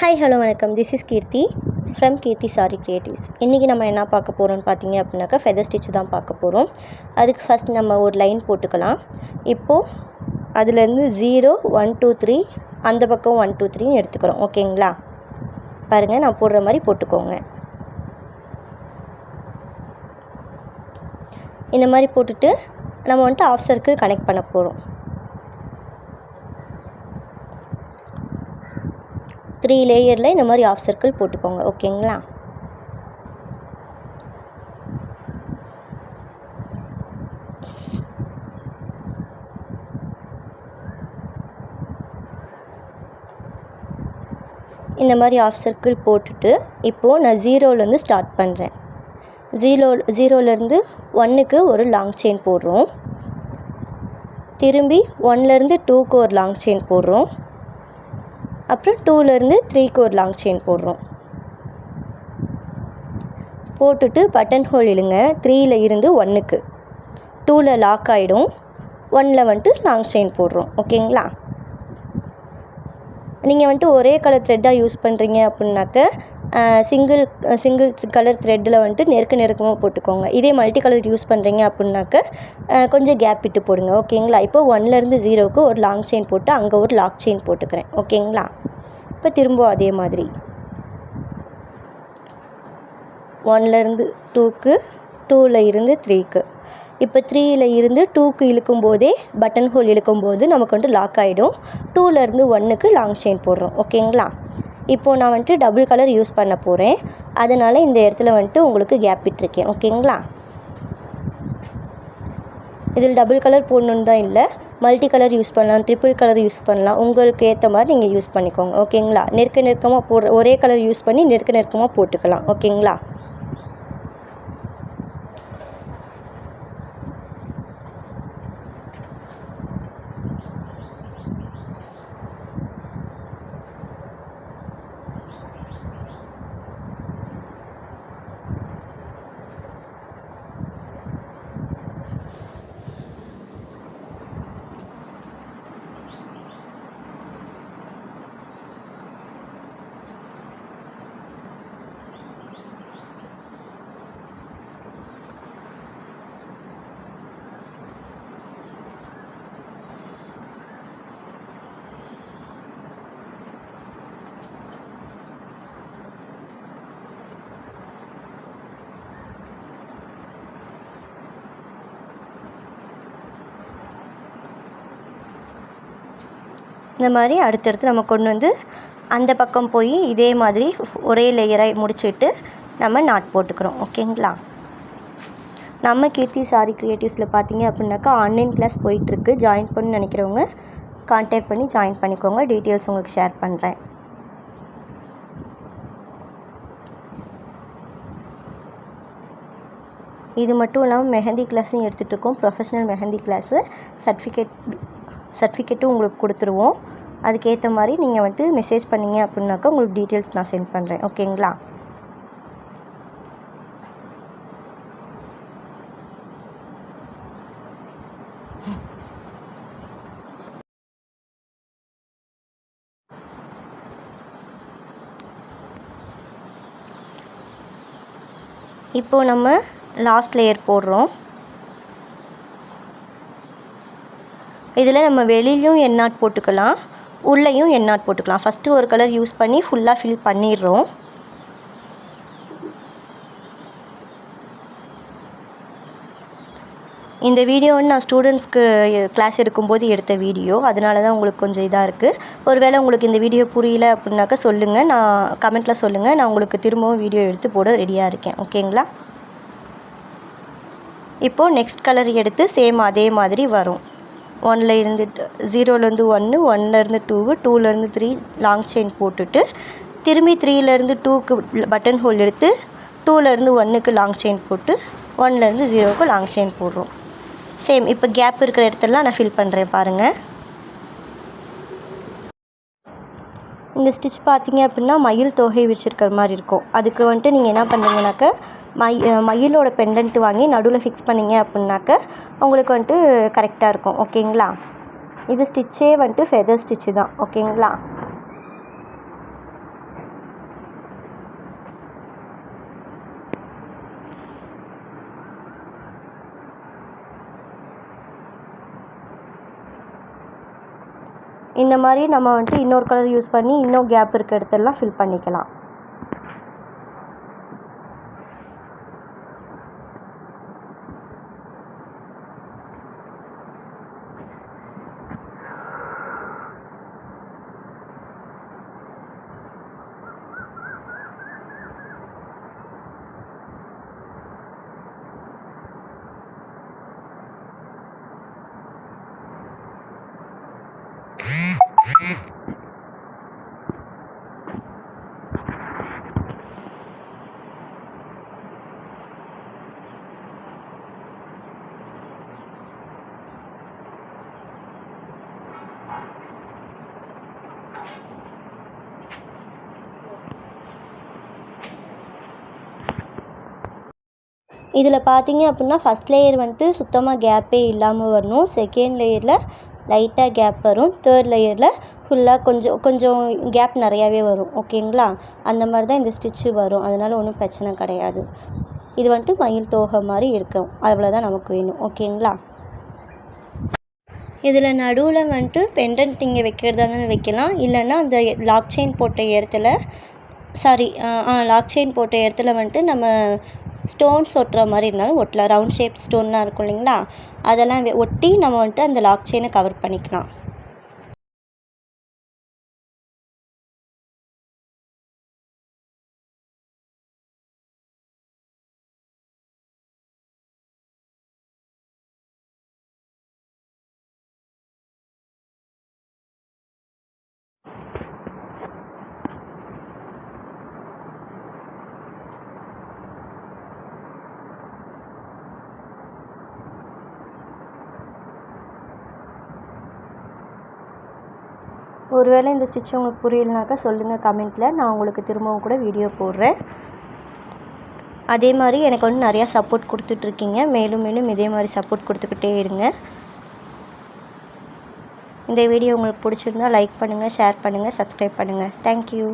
Hi hello வணக்கம். This is Keerthi from Keerthi sari creatives. இன்றைக்கி நம்ம என்ன பார்க்க போகிறோம்னு பார்த்தீங்க அப்படின்னாக்கா ஃபெதர் ஸ்டிச் தான் பார்க்க போகிறோம். அதுக்கு ஃபஸ்ட் நம்ம ஒரு லைன் போட்டுக்கலாம். இப்போது அதுலேருந்து 0 1 2 3 அந்த பக்கம் 1 2 3 எடுத்துக்கிறோம். ஓகேங்களா? பாருங்கள், நான் போடுற மாதிரி போட்டுக்கோங்க. இந்த மாதிரி போட்டுட்டு நம்ம வந்துட்டு ஆஃப் சர்க்கிள் கனெக்ட் பண்ண போகிறோம். 3 லேயரில் இந்த மாதிரி ஆஃப் சர்க்கிள் போட்டுக்கோங்க. ஓகேங்களா? இந்த மாதிரி ஆஃப் சர்க்கிள் போட்டுட்டு இப்போது நான் 0லேருந்து ஸ்டார்ட் பண்ணுறேன். 0லேருந்து 1க்கு ஒரு லாங் செயின் போடுறோம். திரும்பி 1லேருந்து 2க்கு ஒரு லாங் செயின் போடுறோம். அப்புறம் 2லேருந்து 3க்கு ஒரு லாங் செயின் போடுறோம். போட்டுட்டு பட்டன் ஹோல் இழுங்க. 3ல் இருந்து 1க்கு 2ல் லாக் ஆகிடும். 1ல் வந்துட்டு லாங் செயின் போடுறோம். ஓகேங்களா? நீங்கள் வந்துட்டு ஒரே கலர் த்ரெட்டாக யூஸ் பண்ணுறீங்க அப்படின்னாக்க சிங்கிள் கலர் த்ரெட்டில் வந்துட்டு நெருக்கமாக போட்டுக்கோங்க. இதே மல்டி கலர் யூஸ் பண்ணுறீங்க அப்படின்னாக்க கொஞ்சம் கேப் விட்டு போடுங்க. ஓகேங்களா? இப்போ 1லேருந்து 0க்கு ஒரு லாங் செயின் போட்டு அங்கே ஒரு லாக் செயின் போட்டுக்கிறேன். ஓகேங்களா? இப்போ திரும்ப அதே மாதிரி 1லேருந்து 2க்கு 2ல் இருந்து 3க்கு இப்போ 3ல் இருந்து 2க்கு இழுக்கும்போதே பட்டன் ஹோல் இழுக்கும்போது நமக்கு வந்துட்டு லாக் ஆகிடும். 2லேருந்து 1க்கு லாங் செயின் போடுறோம். ஓகேங்களா? இப்போது நான் வந்துட்டு டபுள் கலர் யூஸ் பண்ண போகிறேன். அதனால் இந்த இடத்துல வந்துட்டு உங்களுக்கு கேப் விட்டுருக்கேன். ஓகேங்களா? இதில் டபுள் கலர் போடணுன்னு தான் இல்லை, மல்டி கலர் யூஸ் பண்ணலாம், ட்ரிபிள் கலர் யூஸ் பண்ணலாம். உங்களுக்கு ஏற்ற மாதிரி நீங்கள் யூஸ் பண்ணிக்கோங்க. ஓகேங்களா? நெருக்கமாக போடுற ஒரே கலர் யூஸ் பண்ணி நெருக்கமாக போட்டுக்கலாம். ஓகேங்களா? இந்த மாதிரி அடுத்தடுத்து நம்ம கொண்டு வந்து அந்த பக்கம் போய் இதே மாதிரி ஒரே லேயராக முடிச்சுட்டு நம்ம நாட் போட்டுக்கிறோம். ஓகேங்களா? நம்ம கீர்த்தி சாரி கிரியேட்டிவ்ஸில் பார்த்தீங்க அப்படின்னாக்கா ஆன்லைன் கிளாஸ் போயிட்டுருக்கு. ஜாயின் பண்ணணும்னு நினைக்கிறவங்க கான்டாக்ட் பண்ணி ஜாயின் பண்ணிக்கோங்க. டீட்டெயில்ஸ் உங்களுக்கு ஷேர் பண்ணுறேன். இது மட்டும் இல்லாமல் மெஹந்தி கிளாஸும் எடுத்துகிட்ருக்கோம். ப்ரொஃபஷ்னல் மெஹந்தி கிளாஸு சர்டிஃபிகேட்டும் உங்களுக்கு கொடுத்துருவோம். அதுக்கேற்ற மாதிரி நீங்கள் வந்துட்டு மெசேஜ் பண்ணிங்க அப்படின்னாக்கா உங்களுக்கு டீட்டெயில்ஸ் நான் சென்ட் பண்ணுறேன். ஓகேங்களா? இப்போது நம்ம லாஸ்ட் லேயர் போடுறோம். இதில் நம்ம வெளியிலையும் எண்ணாட் போட்டுக்கலாம், உள்ளேயும் எண்ணாட் போட்டுக்கலாம். ஃபஸ்ட்டு ஒரு கலர் யூஸ் பண்ணி ஃபுல்லாக ஃபில் பண்ணிடுறோம். இந்த வீடியோ வந்து நான் ஸ்டூடெண்ட்ஸ்க்கு கிளாஸ் எடுக்கும்போது எடுத்த வீடியோ, அதனால தான் உங்களுக்கு கொஞ்சம் இதாக இருக்குது. ஒருவேளை உங்களுக்கு இந்த வீடியோ புரியல அப்படின்னாக்கா சொல்லுங்கள், நான் கமெண்ட்டில் சொல்லுங்கள். நான் உங்களுக்கு திரும்பவும் வீடியோ எடுத்து போட ரெடியாக இருக்கேன். ஓகேங்களா? இப்போது நெக்ஸ்ட் கலர் எடுத்து சேம் அதே மாதிரி வரும். 1ல் இருந்து 0லேருந்து 1, 1லேருந்து 2, 2லேருந்து 3 லாங் செயின் போட்டுட்டு திரும்பி 3லேருந்து 2க்கு பட்டன் ஹோல் எடுத்து 2லேருந்து 1க்கு லாங் செயின் போட்டு 1லேருந்து 0க்கு லாங் செயின் போடுறோம். சேம் இப்போ கேப் இருக்கிற இடத்துலலாம் நான் ஃபில் பண்ணுறேன். பாருங்கள், இந்த ஸ்டிச் பார்த்தீங்க அப்படின்னா மயில் தொகை வச்சுருக்கிற மாதிரி இருக்கும். அதுக்கு வந்துட்டு நீங்கள் என்ன பண்ணுறீங்கனாக்க மயிலோட பெண்டன்ட் வாங்கி நடுவில் ஃபிக்ஸ் பண்ணிங்க அப்படின்னாக்க உங்களுக்கு வந்துட்டு கரெக்டாக இருக்கும். ஓகேங்களா? இது ஸ்டிச்சே வந்துட்டு ஃபெதர் ஸ்டிச்சு தான். ஓகேங்களா? இந்த மாதிரி நம்ம வந்துட்டு இன்னொரு கலர் யூஸ் பண்ணி இன்னும் கேப் இருக்க இடத்தெல்லாம் ஃபில் பண்ணிக்கலாம். இதில் பார்த்தீங்க அப்படின்னா ஃபஸ்ட் லேயர் வந்துட்டு சுத்தமாக கேப்பே இல்லாமல் வரணும். செகண்ட் லேயரில் லைட்டாக கேப் வரும். தேர்ட் லேயரில் ஃபுல்லாக கொஞ்சம் கேப் நிறையாவே வரும். ஓகேங்களா? அந்த மாதிரி தான் இந்த ஸ்டிச்சு வரும். அதனால் ஒன்றும் பிரச்சனை கிடையாது. இது வந்துட்டு மயில் தோகை மாதிரி இருக்கும். அவ்வளோதான் நமக்கு வேணும். ஓகேங்களா? இதில் நடுவில் வந்துட்டு பெண்டன்ட் இங்கே வைக்கிறதா இருந்தாலும் வைக்கலாம். இல்லைன்னா அந்த லாக் செயின் போட்ட இடத்துல லாக் செயின் போட்ட இடத்துல வந்துட்டு நம்ம ஸ்டோன்ஸ் ஒட்டுற மாதிரி இருந்தாலும் ஒட்டலாம். ரவுண்ட் ஷேப் ஸ்டோன்லாம் இருக்கும் இல்லைங்களா? அதெல்லாம் ஒட்டி நம்ம வந்துட்டு அந்த லாக் செயினை கவர் பண்ணிக்கலாம். ஒருவேளை இந்த ஸ்டிச் உங்களுக்கு புரியலைனாக்கா சொல்லுங்கள் கமெண்ட்டில். நான் உங்களுக்கு திரும்பவும் கூட வீடியோ போடுறேன். அதே மாதிரி எனக்கு வந்து நிறையா சப்போர்ட் கொடுத்துட்ருக்கீங்க. மேலும் மேலும் இதே மாதிரி சப்போர்ட் கொடுத்துக்கிட்டே இருங்க. இந்த வீடியோ உங்களுக்கு பிடிச்சிருந்தா லைக் பண்ணுங்கள், ஷேர் பண்ணுங்கள், சப்ஸ்கிரைப் பண்ணுங்கள். தேங்க்யூ.